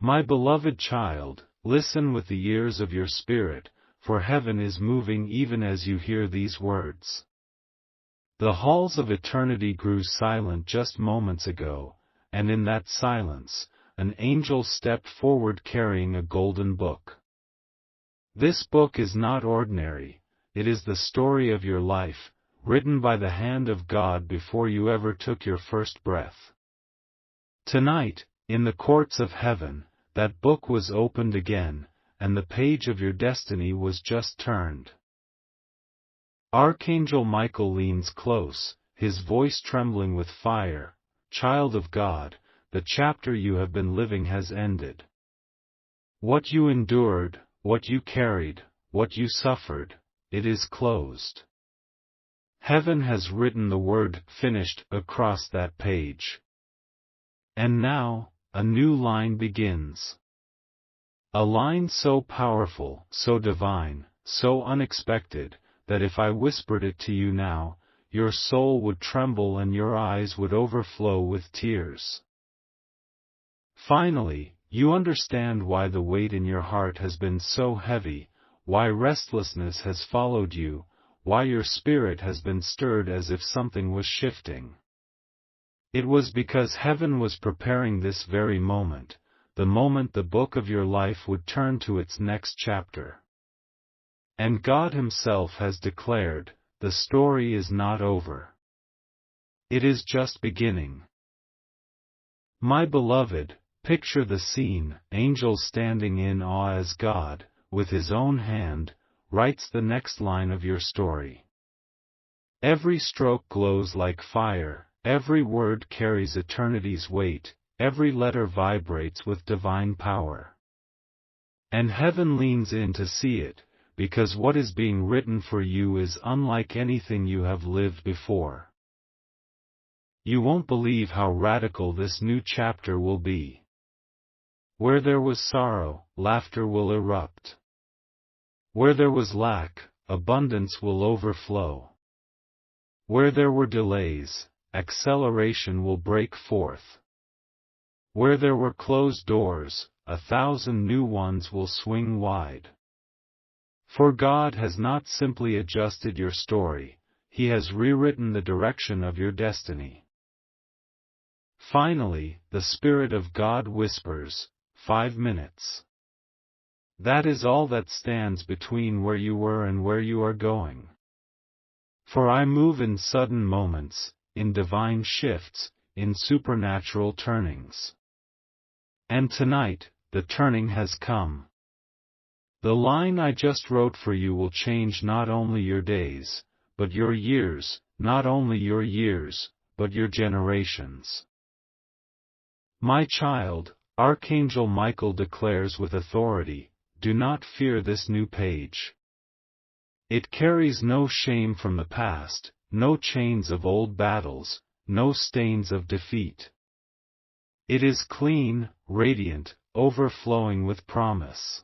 My beloved child, listen with the ears of your spirit, for heaven is moving even as you hear these words. The halls of eternity grew silent just moments ago, and in that silence, an angel stepped forward carrying a golden book. This book is not ordinary, it is the story of your life, written by the hand of God before you ever took your first breath. Tonight, in the courts of heaven, that book was opened again, and the page of your destiny was just turned. Archangel Michael leans close, his voice trembling with fire. Child of God, the chapter you have been living has ended. What you endured, what you carried, what you suffered, it is closed. Heaven has written the word "finished" across that page. And now, a new line begins. A line so powerful, so divine, so unexpected, that if I whispered it to you now, your soul would tremble and your eyes would overflow with tears. Finally, you understand why the weight in your heart has been so heavy, why restlessness has followed you, why your spirit has been stirred as if something was shifting. It was because heaven was preparing this very moment, the moment the book of your life would turn to its next chapter. And God Himself has declared, the story is not over. It is just beginning. My beloved, picture the scene, angels standing in awe as God, with His own hand, writes the next line of your story. Every stroke glows like fire, every word carries eternity's weight, every letter vibrates with divine power. And heaven leans in to see it, because what is being written for you is unlike anything you have lived before. You won't believe how radical this new chapter will be. Where there was sorrow, laughter will erupt. Where there was lack, abundance will overflow. Where there were delays, acceleration will break forth. Where there were closed doors, 1,000 new ones will swing wide. For God has not simply adjusted your story, He has rewritten the direction of your destiny. Finally, the Spirit of God whispers, 5 minutes. That is all that stands between where you were and where you are going. For I move in sudden moments, in divine shifts, in supernatural turnings. And tonight, the turning has come. The line I just wrote for you will change not only your days, but your years, not only your years, but your generations. My child, Archangel Michael declares with authority, do not fear this new page. It carries no shame from the past, no chains of old battles, no stains of defeat. It is clean, radiant, overflowing with promise.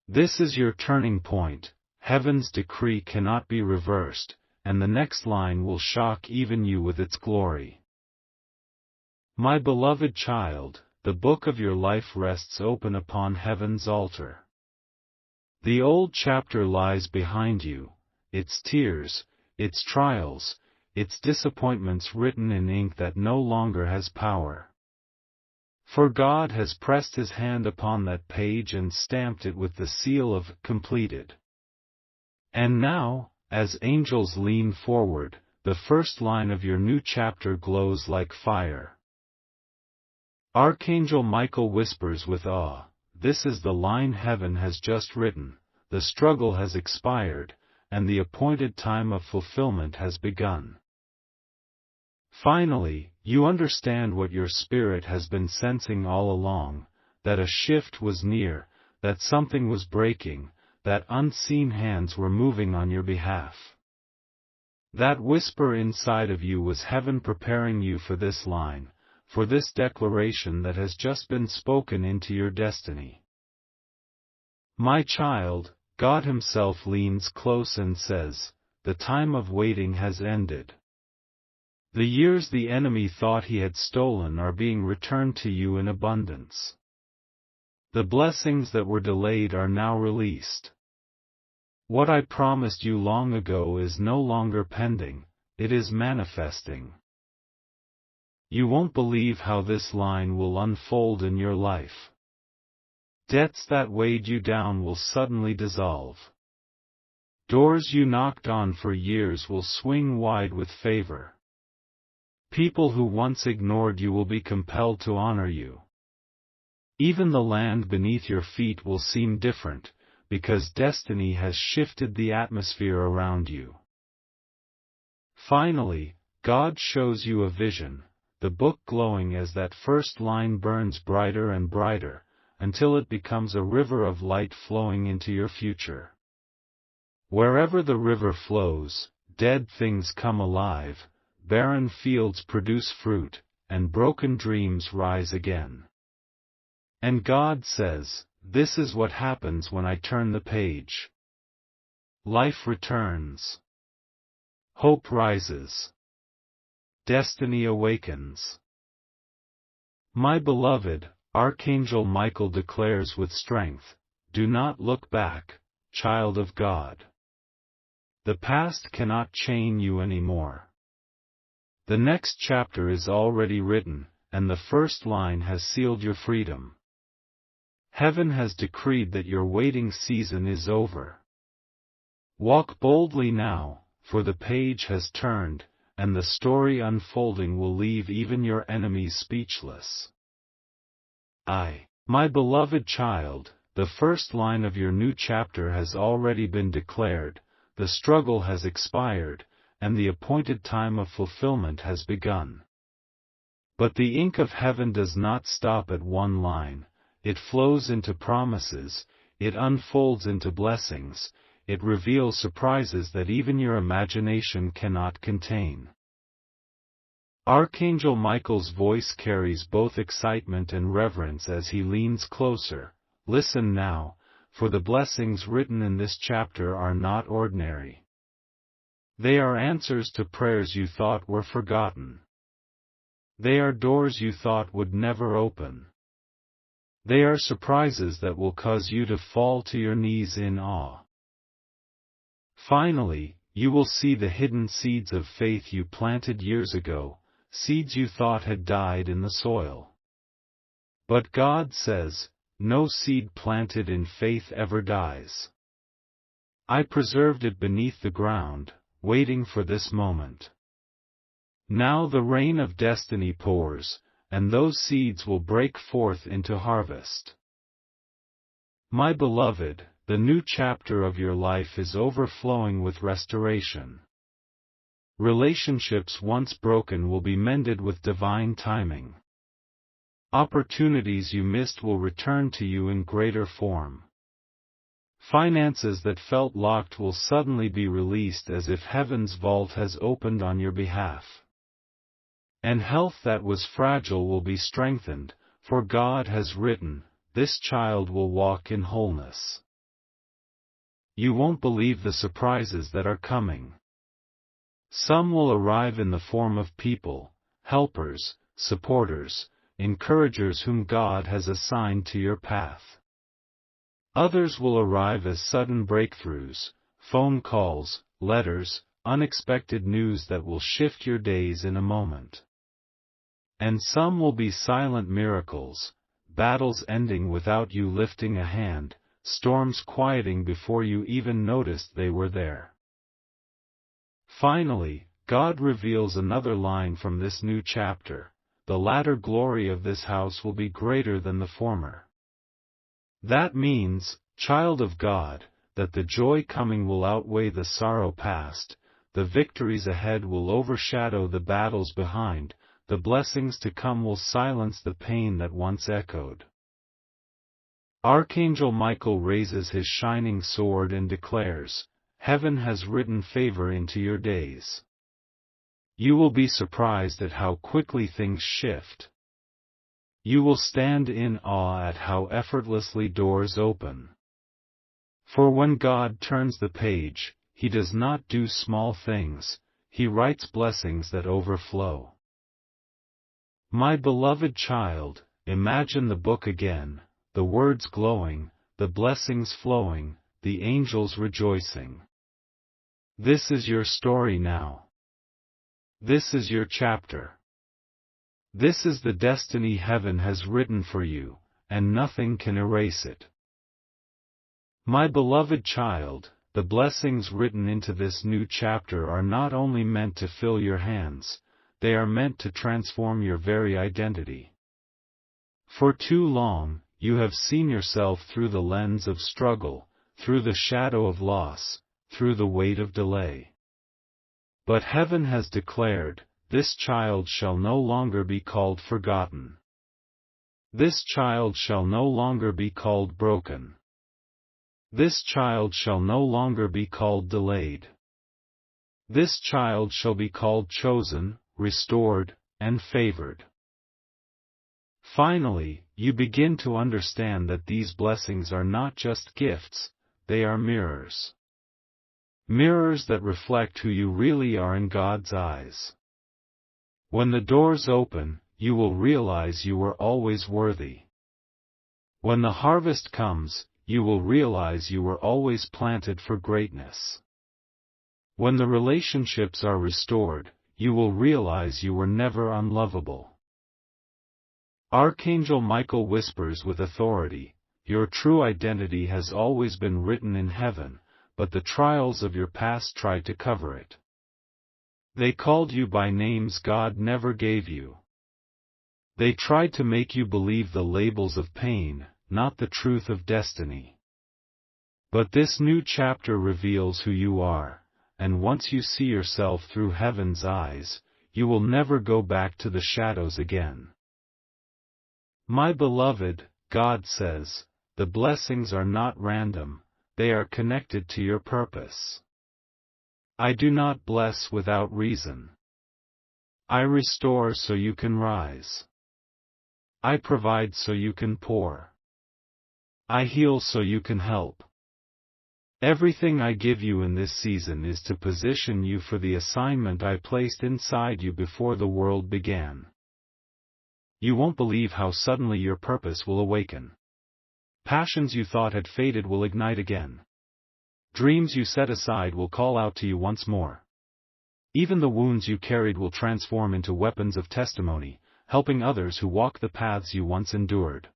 This is your turning point, heaven's decree cannot be reversed, and the next line will shock even you with its glory. My beloved child, the book of your life rests open upon heaven's altar. The old chapter lies behind you, its tears, its trials, its disappointments written in ink that no longer has power. For God has pressed His hand upon that page and stamped it with the seal of completed. And now, as angels lean forward, the first line of your new chapter glows like fire. Archangel Michael whispers with awe, this is the line heaven has just written, the struggle has expired, and the appointed time of fulfillment has begun. Finally, you understand what your spirit has been sensing all along, that a shift was near, that something was breaking, that unseen hands were moving on your behalf. That whisper inside of you was heaven preparing you for this line, for this declaration that has just been spoken into your destiny. My child, God Himself leans close and says, the time of waiting has ended. The years the enemy thought he had stolen are being returned to you in abundance. The blessings that were delayed are now released. What I promised you long ago is no longer pending, it is manifesting. You won't believe how this line will unfold in your life. Debts that weighed you down will suddenly dissolve. Doors you knocked on for years will swing wide with favor. People who once ignored you will be compelled to honor you. Even the land beneath your feet will seem different, because destiny has shifted the atmosphere around you. Finally, God shows you a vision, the book glowing as that first line burns brighter and brighter, until it becomes a river of light flowing into your future. Wherever the river flows, dead things come alive, barren fields produce fruit, and broken dreams rise again. And God says, this is what happens when I turn the page. Life returns. Hope rises. Destiny awakens. My beloved, Archangel Michael declares with strength, do not look back, child of God. The past cannot chain you anymore. The next chapter is already written, and the first line has sealed your freedom. Heaven has decreed that your waiting season is over. Walk boldly now, for the page has turned, and the story unfolding will leave even your enemies speechless. My beloved child, the first line of your new chapter has already been declared, the struggle has expired, and the appointed time of fulfillment has begun. But the ink of heaven does not stop at one line. It flows into promises, it unfolds into blessings, it reveals surprises that even your imagination cannot contain. Archangel Michael's voice carries both excitement and reverence as he leans closer. Listen now, for the blessings written in this chapter are not ordinary. They are answers to prayers you thought were forgotten. They are doors you thought would never open. They are surprises that will cause you to fall to your knees in awe. Finally, you will see the hidden seeds of faith you planted years ago, seeds you thought had died in the soil. But God says, no seed planted in faith ever dies. I preserved it beneath the ground, waiting for this moment. Now the rain of destiny pours, and those seeds will break forth into harvest. My beloved, the new chapter of your life is overflowing with restoration. Relationships once broken will be mended with divine timing. Opportunities you missed will return to you in greater form. Finances that felt locked will suddenly be released as if heaven's vault has opened on your behalf. And health that was fragile will be strengthened, for God has written, this child will walk in wholeness. You won't believe the surprises that are coming. Some will arrive in the form of people, helpers, supporters, encouragers whom God has assigned to your path. Others will arrive as sudden breakthroughs, phone calls, letters, unexpected news that will shift your days in a moment. And some will be silent miracles, battles ending without you lifting a hand, storms quieting before you even noticed they were there. Finally, God reveals another line from this new chapter, the latter glory of this house will be greater than the former. That means, child of God, that the joy coming will outweigh the sorrow past, the victories ahead will overshadow the battles behind, the blessings to come will silence the pain that once echoed. Archangel Michael raises his shining sword and declares, heaven has written favor into your days. You will be surprised at how quickly things shift. You will stand in awe at how effortlessly doors open. For when God turns the page, He does not do small things, He writes blessings that overflow. My beloved child, imagine the book again, the words glowing, the blessings flowing, the angels rejoicing. This is your story now. This is your chapter. This is the destiny heaven has written for you, and nothing can erase it. My beloved child, the blessings written into this new chapter are not only meant to fill your hands, they are meant to transform your very identity. For too long, you have seen yourself through the lens of struggle, through the shadow of loss, through the weight of delay. But heaven has declared, this child shall no longer be called forgotten. This child shall no longer be called broken. This child shall no longer be called delayed. This child shall be called chosen, restored, and favored. Finally, you begin to understand that these blessings are not just gifts, they are mirrors. Mirrors that reflect who you really are in God's eyes. When the doors open, you will realize you were always worthy. When the harvest comes, you will realize you were always planted for greatness. When the relationships are restored, you will realize you were never unlovable. Archangel Michael whispers with authority, your true identity has always been written in heaven, but the trials of your past tried to cover it. They called you by names God never gave you. They tried to make you believe the labels of pain, not the truth of destiny. But this new chapter reveals who you are, and once you see yourself through heaven's eyes, you will never go back to the shadows again. My beloved, God says, the blessings are not random, they are connected to your purpose. I do not bless without reason. I restore so you can rise. I provide so you can pour. I heal so you can help. Everything I give you in this season is to position you for the assignment I placed inside you before the world began. You won't believe how suddenly your purpose will awaken. Passions you thought had faded will ignite again. Dreams you set aside will call out to you once more. Even the wounds you carried will transform into weapons of testimony, helping others who walk the paths you once endured.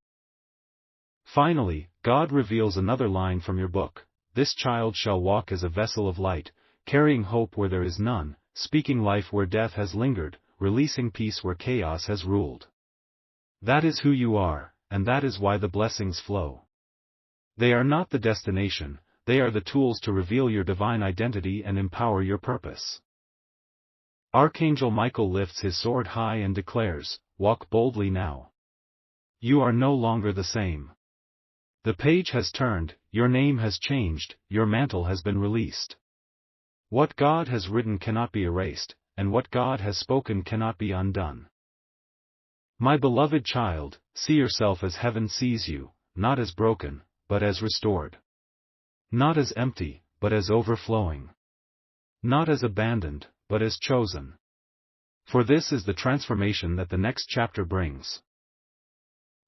Finally, God reveals another line from your book. This child shall walk as a vessel of light, carrying hope where there is none, speaking life where death has lingered, releasing peace where chaos has ruled. That is who you are, and that is why the blessings flow. They are not the destination, they are the tools to reveal your divine identity and empower your purpose. Archangel Michael lifts his sword high and declares, walk boldly now. You are no longer the same. The page has turned, your name has changed, your mantle has been released. What God has written cannot be erased, and what God has spoken cannot be undone. My beloved child, see yourself as heaven sees you, not as broken, but as restored. Not as empty, but as overflowing. Not as abandoned, but as chosen. For this is the transformation that the next chapter brings.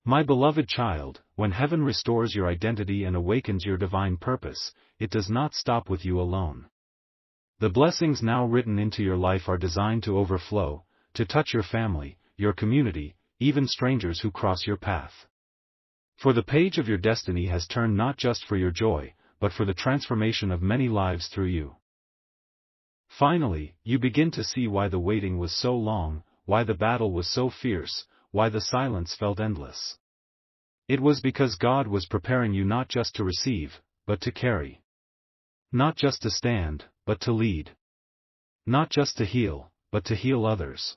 My beloved child, when heaven restores your identity and awakens your divine purpose, it does not stop with you alone. The blessings now written into your life are designed to overflow, to touch your family, your community, even strangers who cross your path. For the page of your destiny has turned not just for your joy, but for the transformation of many lives through you. Finally, you begin to see why the waiting was so long, why the battle was so fierce, why the silence felt endless. It was because God was preparing you not just to receive, but to carry. Not just to stand, but to lead. Not just to heal, but to heal others.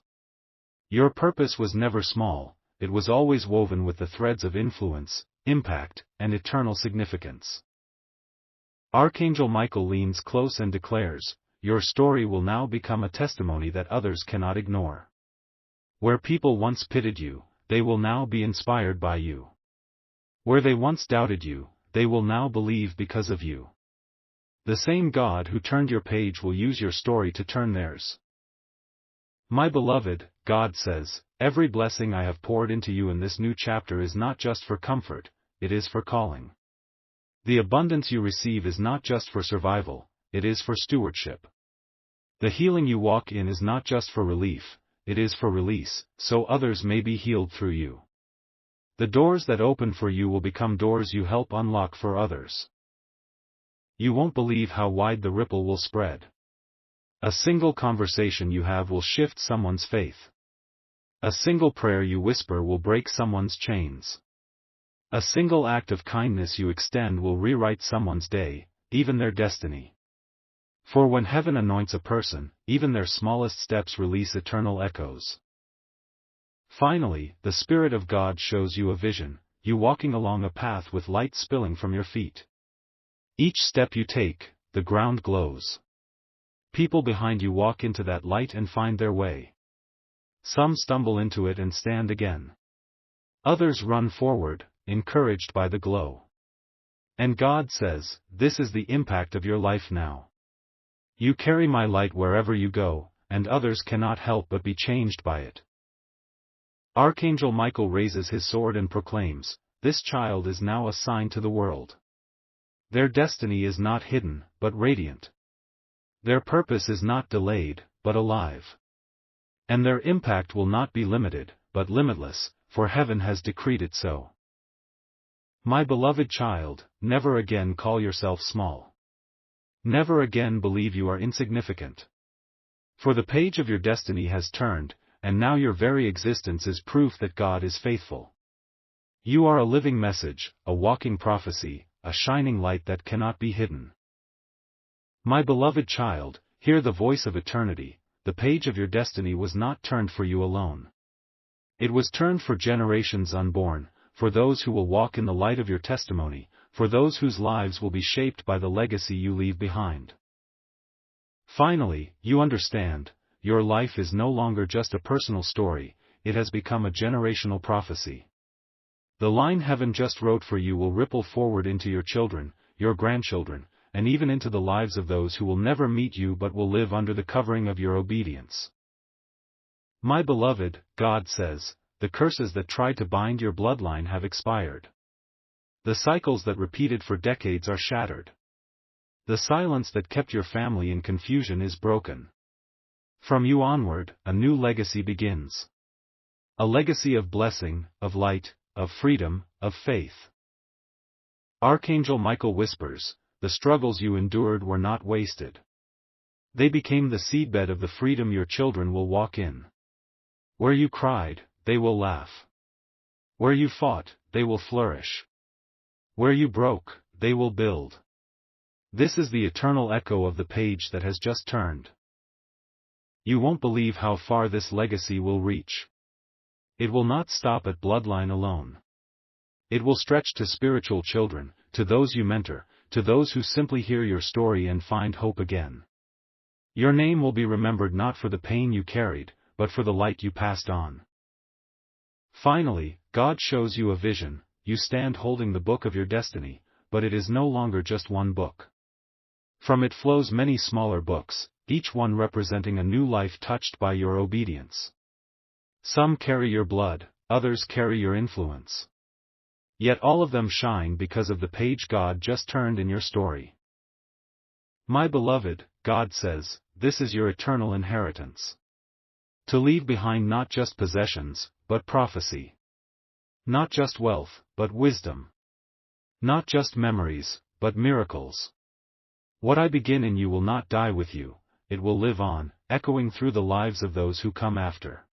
Your purpose was never small, it was always woven with the threads of influence, impact, and eternal significance. Archangel Michael leans close and declares, your story will now become a testimony that others cannot ignore. Where people once pitied you, they will now be inspired by you. Where they once doubted you, they will now believe because of you. The same God who turned your page will use your story to turn theirs. My beloved, God says, every blessing I have poured into you in this new chapter is not just for comfort, it is for calling. The abundance you receive is not just for survival, it is for stewardship. The healing you walk in is not just for relief, it is for release, so others may be healed through you. The doors that open for you will become doors you help unlock for others. You won't believe how wide the ripple will spread. A single conversation you have will shift someone's faith. A single prayer you whisper will break someone's chains. A single act of kindness you extend will rewrite someone's day, even their destiny. For when heaven anoints a person, even their smallest steps release eternal echoes. Finally, the Spirit of God shows you a vision, you walking along a path with light spilling from your feet. Each step you take, the ground glows. People behind you walk into that light and find their way. Some stumble into it and stand again. Others run forward, encouraged by the glow. And God says, this is the impact of your life now. You carry my light wherever you go, and others cannot help but be changed by it. Archangel Michael raises his sword and proclaims, this child is now a sign to the world. Their destiny is not hidden, but radiant. Their purpose is not delayed, but alive. And their impact will not be limited, but limitless, for heaven has decreed it so. My beloved child, never again call yourself small. Never again believe you are insignificant. For the page of your destiny has turned, and now your very existence is proof that God is faithful. You are a living message, a walking prophecy, a shining light that cannot be hidden. My beloved child, hear the voice of eternity, the page of your destiny was not turned for you alone. It was turned for generations unborn, for those who will walk in the light of your testimony, for those whose lives will be shaped by the legacy you leave behind. Finally, you understand, your life is no longer just a personal story, it has become a generational prophecy. The line heaven just wrote for you will ripple forward into your children, your grandchildren, and even into the lives of those who will never meet you but will live under the covering of your obedience. My beloved, God says, the curses that tried to bind your bloodline have expired. The cycles that repeated for decades are shattered. The silence that kept your family in confusion is broken. From you onward, a new legacy begins. A legacy of blessing, of light, of freedom, of faith. Archangel Michael whispers, the struggles you endured were not wasted. They became the seedbed of the freedom your children will walk in. Where you cried, they will laugh. Where you fought, they will flourish. Where you broke, they will build. This is the eternal echo of the page that has just turned. You won't believe how far this legacy will reach. It will not stop at bloodline alone. It will stretch to spiritual children, to those you mentor, to those who simply hear your story and find hope again. Your name will be remembered not for the pain you carried, but for the light you passed on. Finally, God shows you a vision, you stand holding the book of your destiny, but it is no longer just one book. From it flows many smaller books, each one representing a new life touched by your obedience. Some carry your blood, others carry your influence. Yet all of them shine because of the page God just turned in your story. My beloved, God says, this is your eternal inheritance. To leave behind not just possessions, but prophecy. Not just wealth, but wisdom. Not just memories, but miracles. What I begin in you will not die with you, it will live on, echoing through the lives of those who come after.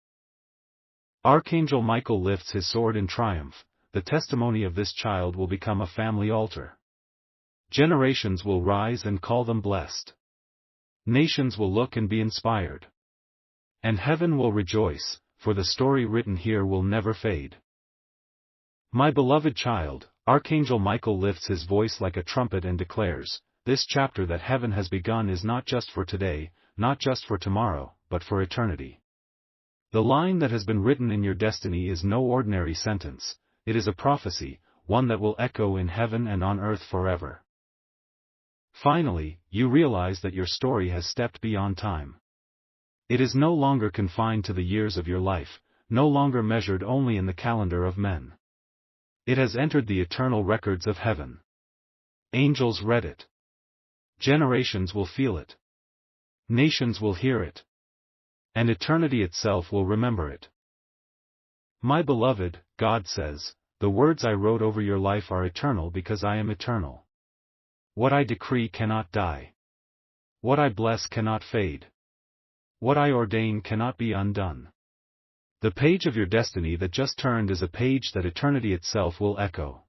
Archangel Michael lifts his sword in triumph, the testimony of this child will become a family altar. Generations will rise and call them blessed. Nations will look and be inspired. And heaven will rejoice, for the story written here will never fade. My beloved child, Archangel Michael lifts his voice like a trumpet and declares, this chapter that heaven has begun is not just for today, not just for tomorrow, but for eternity. The line that has been written in your destiny is no ordinary sentence, it is a prophecy, one that will echo in heaven and on earth forever. Finally, you realize that your story has stepped beyond time. It is no longer confined to the years of your life, no longer measured only in the calendar of men. It has entered the eternal records of heaven. Angels read it. Generations will feel it. Nations will hear it. And eternity itself will remember it. My beloved, God says, the words I wrote over your life are eternal because I am eternal. What I decree cannot die. What I bless cannot fade. What I ordain cannot be undone. The page of your destiny that just turned is a page that eternity itself will echo.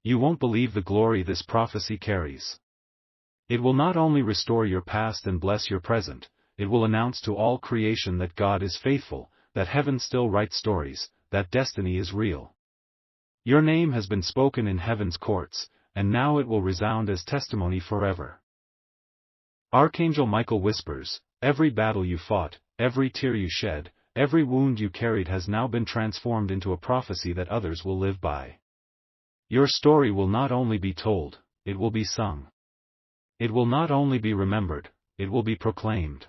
You won't believe the glory this prophecy carries. It will not only restore your past and bless your present, it will announce to all creation that God is faithful, that heaven still writes stories, that destiny is real. Your name has been spoken in heaven's courts, and now it will resound as testimony forever. Archangel Michael whispers, every battle you fought, every tear you shed, every wound you carried has now been transformed into a prophecy that others will live by. Your story will not only be told, it will be sung. It will not only be remembered, it will be proclaimed.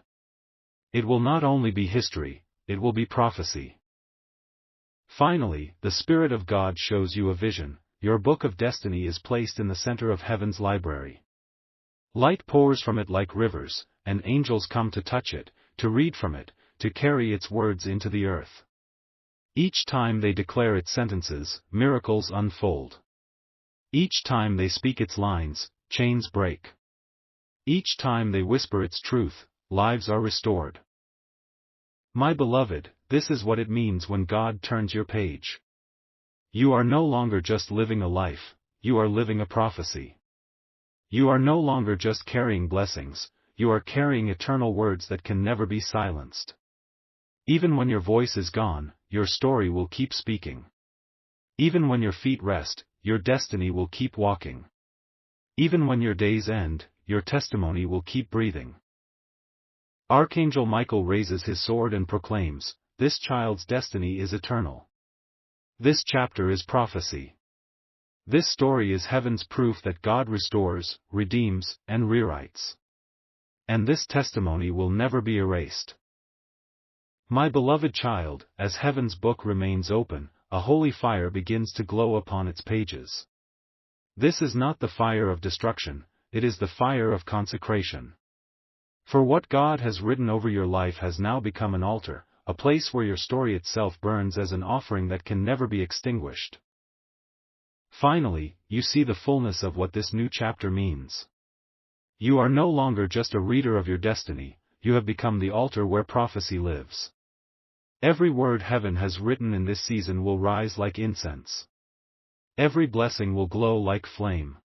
It will not only be history, it will be prophecy. Finally, the Spirit of God shows you a vision. Your book of destiny is placed in the center of heaven's library. Light pours from it like rivers, and angels come to touch it, to read from it, to carry its words into the earth. Each time they declare its sentences, miracles unfold. Each time they speak its lines, chains break. Each time they whisper its truth, lives are restored. My beloved, this is what it means when God turns your page. You are no longer just living a life, you are living a prophecy. You are no longer just carrying blessings, you are carrying eternal words that can never be silenced. Even when your voice is gone, your story will keep speaking. Even when your feet rest, your destiny will keep walking. Even when your days end, your testimony will keep breathing. Archangel Michael raises his sword and proclaims, this child's destiny is eternal. This chapter is prophecy. This story is heaven's proof that God restores, redeems, and rewrites. And this testimony will never be erased. My beloved child, as heaven's book remains open, a holy fire begins to glow upon its pages. This is not the fire of destruction, it is the fire of consecration. For what God has written over your life has now become an altar, a place where your story itself burns as an offering that can never be extinguished. Finally, you see the fullness of what this new chapter means. You are no longer just a reader of your destiny, you have become the altar where prophecy lives. Every word heaven has written in this season will rise like incense. Every blessing will glow like flame.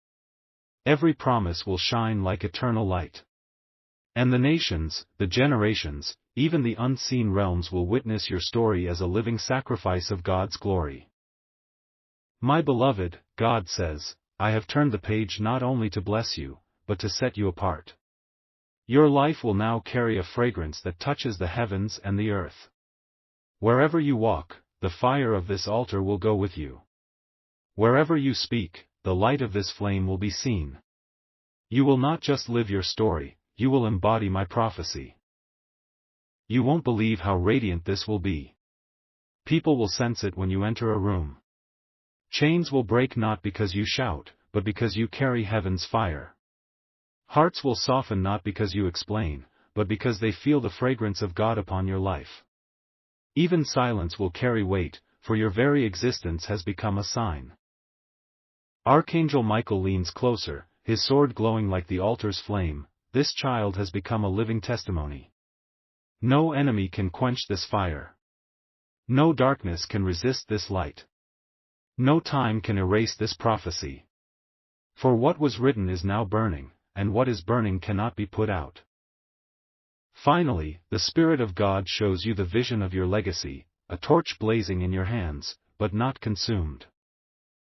Every promise will shine like eternal light. And the nations, the generations, even the unseen realms will witness your story as a living sacrifice of God's glory. My beloved, God says, I have turned the page not only to bless you, but to set you apart. Your life will now carry a fragrance that touches the heavens and the earth. Wherever you walk, the fire of this altar will go with you. Wherever you speak, the light of this flame will be seen. You will not just live your story, you will embody my prophecy. You won't believe how radiant this will be. People will sense it when you enter a room. Chains will break not because you shout, but because you carry heaven's fire. Hearts will soften not because you explain, but because they feel the fragrance of God upon your life. Even silence will carry weight, for your very existence has become a sign. Archangel Michael leans closer, his sword glowing like the altar's flame. This child has become a living testimony. No enemy can quench this fire. No darkness can resist this light. No time can erase this prophecy. For what was written is now burning, and what is burning cannot be put out. Finally, the Spirit of God shows you the vision of your legacy, a torch blazing in your hands, but not consumed.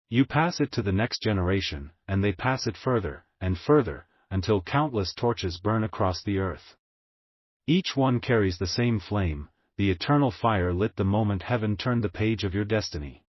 You pass it to the next generation, and they pass it further, and further, until countless torches burn across the earth. Each one carries the same flame, the eternal fire lit the moment heaven turned the page of your destiny.